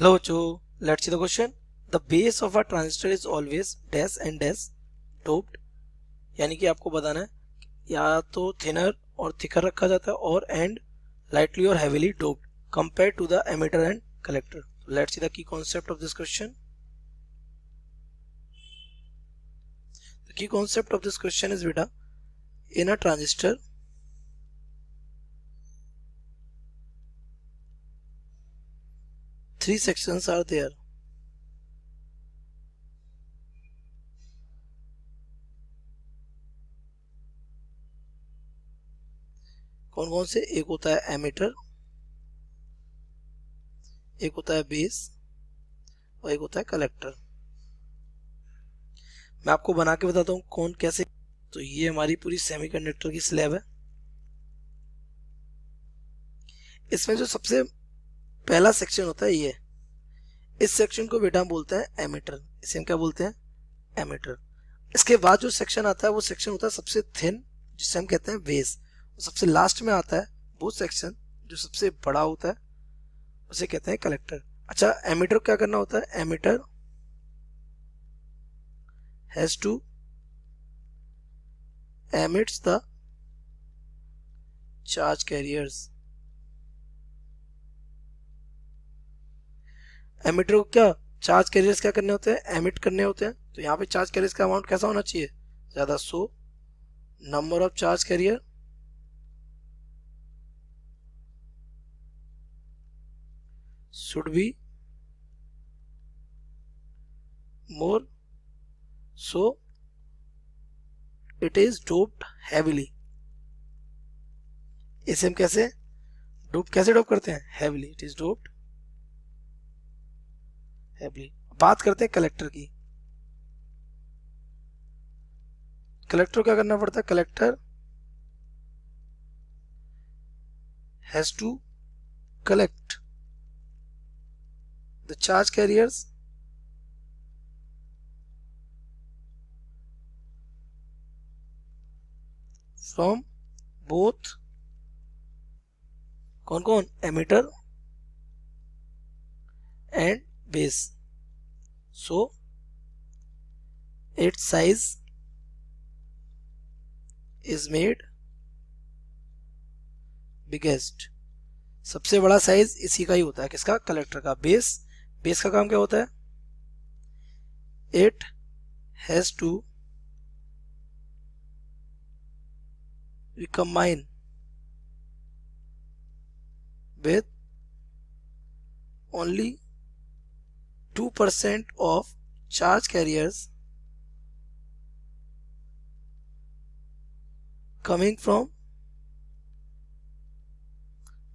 Hello Joe, let's see the question. The base of a transistor is always dash and dash doped. यानी कि आपको बताना है या तो थिनर और थिकर रखा जाता है और एंड लाइटली और heavily doped compare to the emitter and collector. Let's see the key concept of this question. The key concept of this question is beta, in a transistor three sections are there. कौन कौन से? एक होता है emitter, एक होता है base और एक होता है कलेक्टर. मैं आपको बना के बताता हूँ कौन कैसे. तो ये हमारी पूरी सेमीकंडक्टर की स्लैब है. इसमें जो सबसे पहला सेक्शन होता है ये, इस सेक्शन को बेटा हम बोलते हैं एमिटर. इसे हम क्या बोलते हैं? एमिटर. इसके बाद जो सेक्शन आता है वो सेक्शन होता है सबसे थिन, जिसे हम कहते हैं बेस. सबसे लास्ट में आता है वो सेक्शन जो सबसे बड़ा होता है, उसे कहते हैं कलेक्टर. अच्छा, एमिटर क्या करना होता है? Emitter has to emits the charge carriers. Emitter को क्या चार्ज कैरियर्स क्या करने होते हैं? एमिट करने होते हैं. तो यहाँ पे चार्ज कैरियर्स का अमाउंट कैसा होना चाहिए? ज्यादा. So number of charge carrier should be more, so it is doped heavily. इसे हम कैसे डोप करते हैं? heavily. It is doped heavily. बात करते हैं कलेक्टर की. कलेक्टर क्या करना पड़ता है? Collector has to collect the charge carriers from both कौन कौन? Emitter and base. So its size is made biggest. सबसे बड़ा साइज इसी का ही होता है. किसका? कलेक्टर का. बेस का काम क्या होता है? It has to recombine with only 2% of charge carriers coming from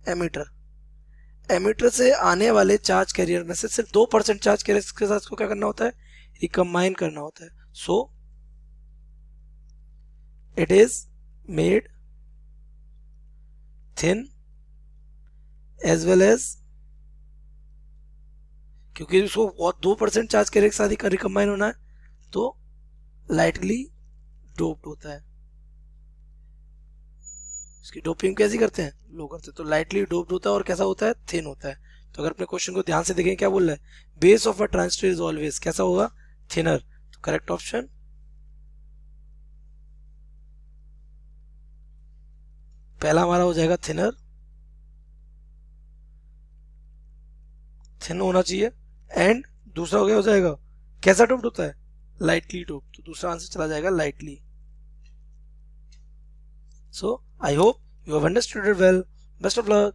emitter. Emitter से आने वाले चार्ज कैरियर में से सिर्फ 2% चार्ज कैरियर के साथ को क्या करना होता है? रिकम्बाइन करना होता है. So it is made thin as well as, क्योंकि उसको 2% चार्ज कैरियर के साथ ही रिकम्बाइन होना है, तो लाइटली डोप्ड होता है. इसकी डोपिंग कैसी करते हैं? लो करते हैं. तो लाइटली डोप्ड होता है और कैसा होता है? थिन होता है. तो अगर अपने क्वेश्चन को ध्यान से देखें क्या बोल रहा है? Base of a transistor is always कैसा होगा? थिनर. तो करेक्ट ऑप्शन पहला हमारा हो जाएगा थिनर. थिन होना चाहिए. एंड दूसरा हो गया हो जाएगा कैसा डोप्ड होता है? Lightly doped. तो दूसरा आंसर चला जाएगा lightly. So I hope you have understood it well. Best of luck.